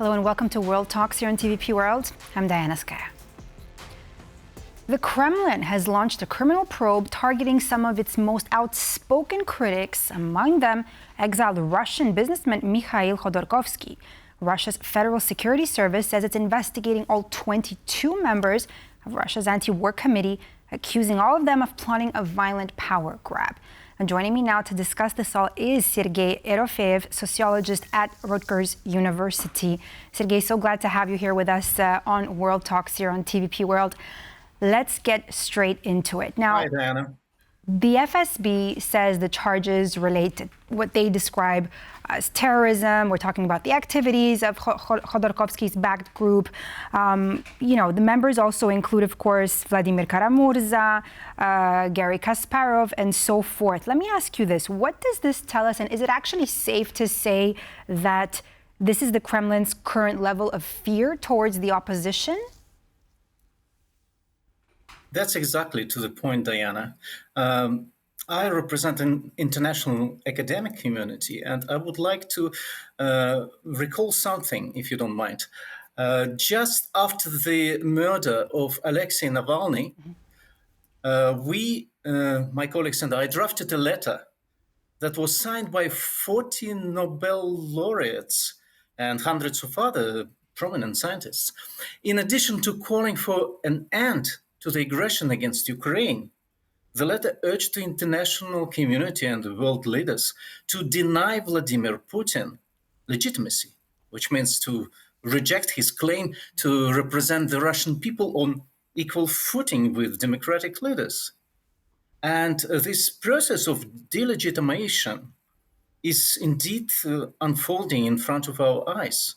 Hello and welcome to World Talks here on TVP World. I'm Diana Skaya. The Kremlin has launched a criminal probe targeting some of its most outspoken critics, among them exiled Russian businessman Mikhail Khodorkovsky. Russia's Federal Security Service says it's investigating all 22 members of Russia's anti-war committee, accusing all of them of plotting a violent power grab. And joining me now to discuss this all is Sergei Erofeev, sociologist at Rutgers University. Sergei, so glad to have you here with us on World Talks here on TVP World. Let's get straight into it. Now, hi, Diana. The FSB says the charges relate to what they describe as terrorism. We're talking about the activities of Khodorkovsky's backed group. The members also include, of course, Vladimir Kara-Murza, Garry Kasparov, and so forth. Let me ask you this. What does this tell us? And is it actually safe to say that this is the Kremlin's current level of fear towards the opposition? That's exactly to the point, Diana. I represent an international academic community, and I would like to recall something, if you don't mind. Just after the murder of Alexei Navalny, my colleagues and I, drafted a letter that was signed by 14 Nobel laureates and hundreds of other prominent scientists. In addition to calling for an end to the aggression against Ukraine, the letter urged the international community and the world leaders to deny Vladimir Putin legitimacy, which means to reject his claim to represent the Russian people on equal footing with democratic leaders. And this process of delegitimation is indeed unfolding in front of our eyes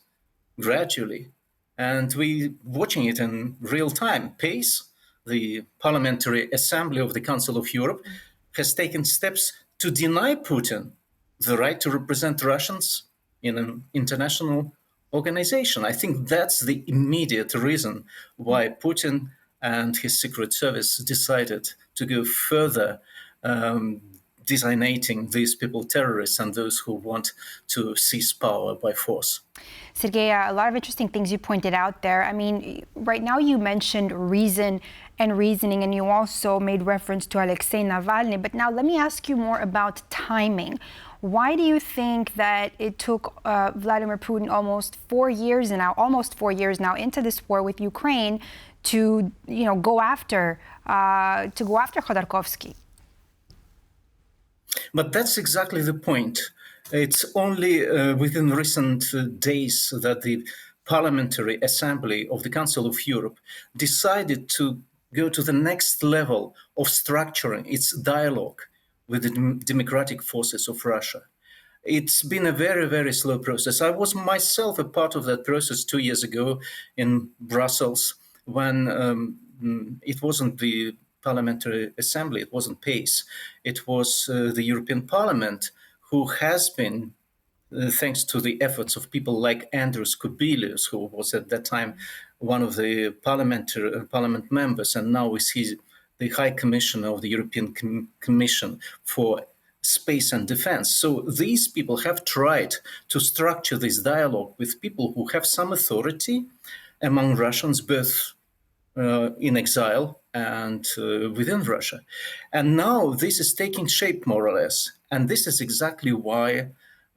gradually. And we're watching it in real time. PACE, the Parliamentary Assembly of the Council of Europe, has taken steps to deny Putin the right to represent Russians in an international organization. I think that's the immediate reason why Putin and his Secret Service decided to go further, designating these people terrorists and those who want to seize power by force. Sergei, a lot of interesting things you pointed out there. I mean, right now you mentioned reason and reasoning, and you also made reference to Alexei Navalny. But now let me ask you more about timing. Why do you think that it took Vladimir Putin almost 4 years now into this war with Ukraine to, go after Khodorkovsky? But that's exactly the point. It's only within recent days that the Parliamentary Assembly of the Council of Europe decided to go to the next level of structuring its dialogue with the democratic forces of Russia. It's been a very, very slow process. I was myself a part of that process 2 years ago in Brussels when it wasn't the Parliamentary Assembly, it wasn't PACE, it was the European Parliament who has been, thanks to the efforts of people like Andrews Kubilius, who was at that time one of the parliament members, and now is the High Commissioner of the European Commission for Space and Defense. So these people have tried to structure this dialogue with people who have some authority among Russians, both in exile and within Russia. And now this is taking shape, more or less. And this is exactly why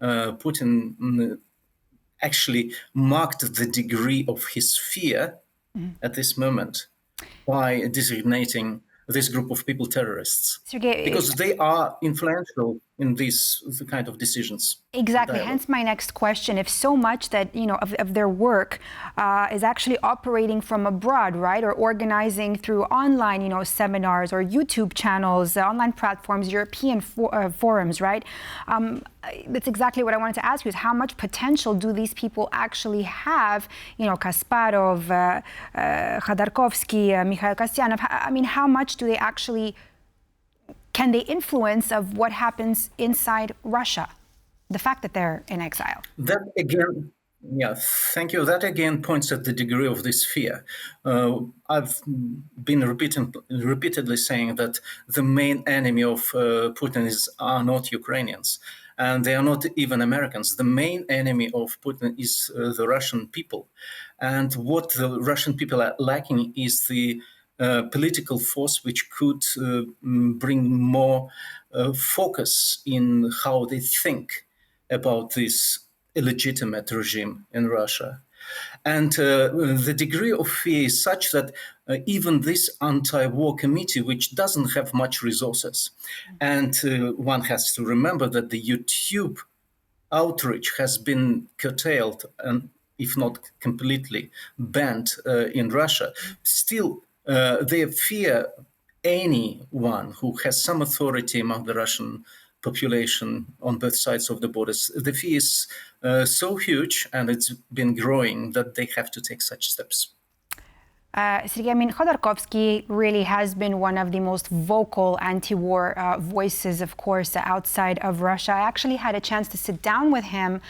Putin actually marked the degree of his fear at this moment by designating this group of people terrorists, Sergei, because they are influential in these kind of decisions. Exactly. Hence my next question. If so much that, of their work is actually operating from abroad, right, or organizing through online, seminars or YouTube channels, online platforms, European forums, right? That's exactly what I wanted to ask you, is how much potential do these people actually have? Kasparov, Khodorkovsky, Mikhail Kasyanov. I mean, how much do they actually, can they influence of what happens inside Russia? The fact that they're in exile. That again, thank you. That again points at the degree of this fear. I've been repeatedly saying that the main enemy of Putin are not Ukrainians. and they are not even Americans. The main enemy of Putin is the Russian people. And what the Russian people are lacking is the political force which could bring more focus in how they think about this illegitimate regime in Russia. And the degree of fear is such that even this anti-war committee, which doesn't have much resources, and one has to remember that the YouTube outreach has been curtailed and, if not completely, banned in Russia, still they fear anyone who has some authority among the Russian population on both sides of the borders. The fear is so huge, and it's been growing, that they have to take such steps. Sergei, I mean, Khodorkovsky really has been one of the most vocal anti-war voices, of course, outside of Russia. I actually had a chance to sit down with him,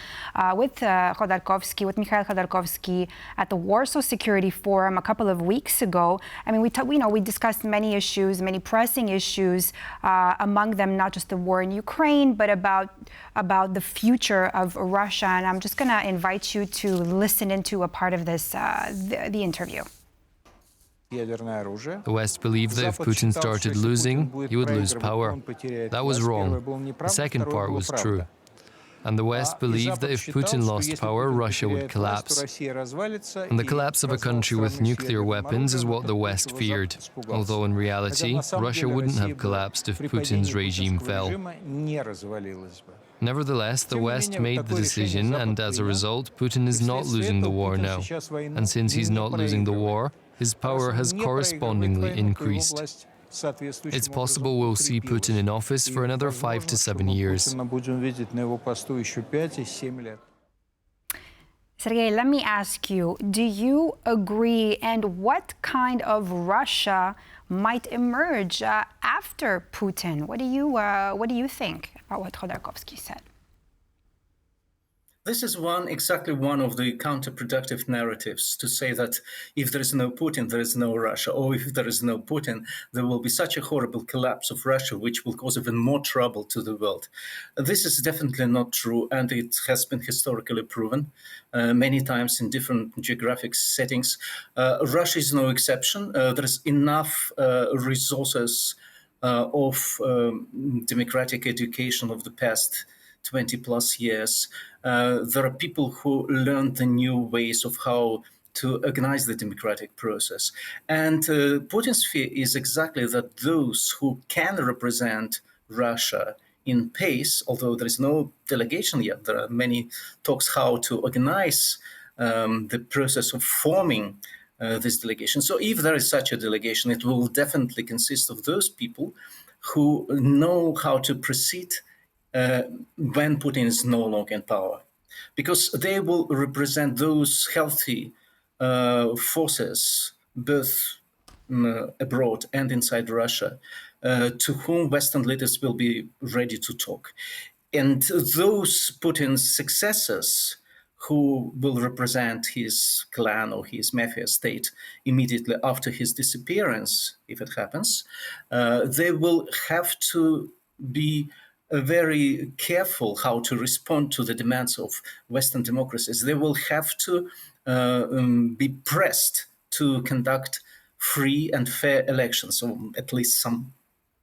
with Khodorkovsky, with Mikhail Khodorkovsky, at the Warsaw Security Forum a couple of weeks ago. I mean, we discussed many issues, many pressing issues, among them not just the war in Ukraine, but about the future of Russia. And I'm just going to invite you to listen into a part of this, the interview. The West believed that if Putin started losing, he would lose power. That was wrong. The second part was true. And the West believed that if Putin lost power, Russia would collapse. And the collapse of a country with nuclear weapons is what the West feared, although in reality, Russia wouldn't have collapsed if Putin's regime fell. Nevertheless, the West made the decision, and as a result, Putin is not losing the war now. And since he's not losing the war, his power has correspondingly increased. It's possible we'll see Putin in office for another 5 to 7 years. Sergei, let me ask you, do you agree, and what kind of Russia might emerge after Putin? What do you think about what Khodorkovsky said? This is exactly one of the counterproductive narratives, to say that if there is no Putin, there is no Russia, or if there is no Putin, there will be such a horrible collapse of Russia, which will cause even more trouble to the world. This is definitely not true, and it has been historically proven many times in different geographic settings. Russia is no exception. There is enough resources of democratic education of the past 20 plus years. There are people who learned the new ways of how to organize the democratic process. And Putin's fear is exactly that those who can represent Russia in pace, although there is no delegation yet, there are many talks how to organize the process of forming this delegation. So if there is such a delegation, it will definitely consist of those people who know how to proceed when Putin is no longer in power, because they will represent those healthy forces, both abroad and inside Russia, to whom Western leaders will be ready to talk. And those Putin's successors, who will represent his clan or his mafia state immediately after his disappearance, if it happens, they will have to be very careful how to respond to the demands of Western democracies. They will have to be pressed to conduct free and fair elections, or at least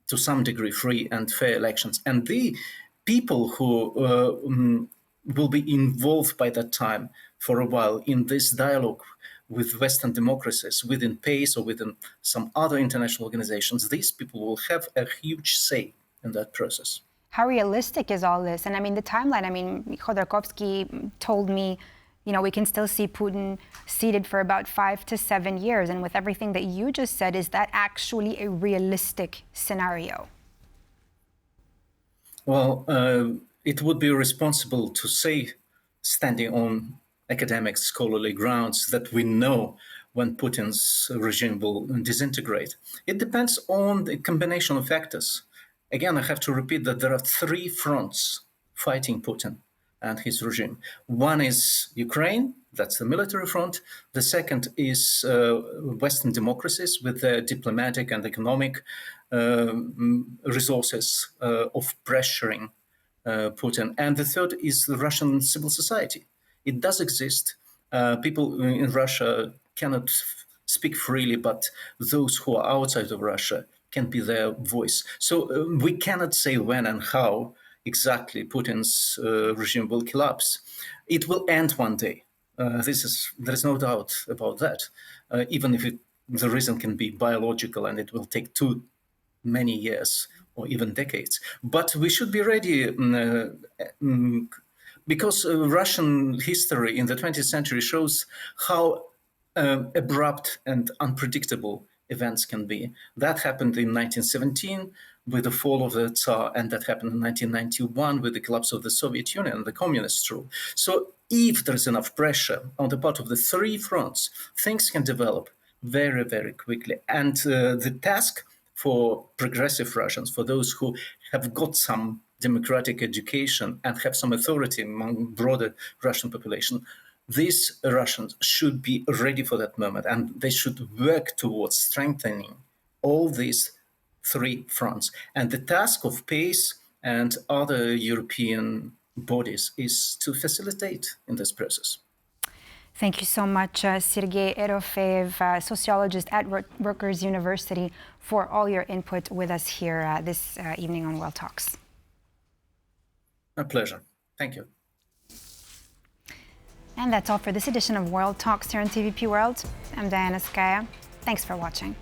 to some degree free and fair elections. And the people who will be involved by that time for a while in this dialogue with Western democracies, within PACE or within some other international organizations, these people will have a huge say in that process. How realistic is all this? And I mean, the timeline, I mean, Khodorkovsky told me, we can still see Putin seated for about 5 to 7 years. And with everything that you just said, is that actually a realistic scenario? Well, it would be irresponsible to say, standing on academic scholarly grounds, that we know when Putin's regime will disintegrate. It depends on the combination of factors. Again, I have to repeat that there are 3 fronts fighting Putin and his regime. One is Ukraine, that's the military front. The second is Western democracies with their diplomatic and economic resources of pressuring Putin. And the third is the Russian civil society. It does exist. People in Russia cannot speak freely, but those who are outside of Russia can be their voice. So we cannot say when and how exactly Putin's regime will collapse. It will end one day. There is no doubt about that. Even if the reason can be biological and it will take too many years or even decades. But we should be ready because Russian history in the 20th century shows how abrupt and unpredictable events can be. That happened in 1917 with the fall of the Tsar, and that happened in 1991 with the collapse of the Soviet Union and the communist rule. So if there's enough pressure on the part of the three fronts, things can develop very, very quickly. And the task for progressive Russians, for those who have got some democratic education and have some authority among broader Russian population, these Russians should be ready for that moment, and they should work towards strengthening all these three fronts. And the task of PACE and other European bodies is to facilitate in this process. Thank you so much, Sergei Erofeev, sociologist at Rutgers University, for all your input with us here this evening on World Talks. A pleasure. Thank you. And that's all for this edition of World Talks here on TVP World. I'm Diana Skaya. Thanks for watching.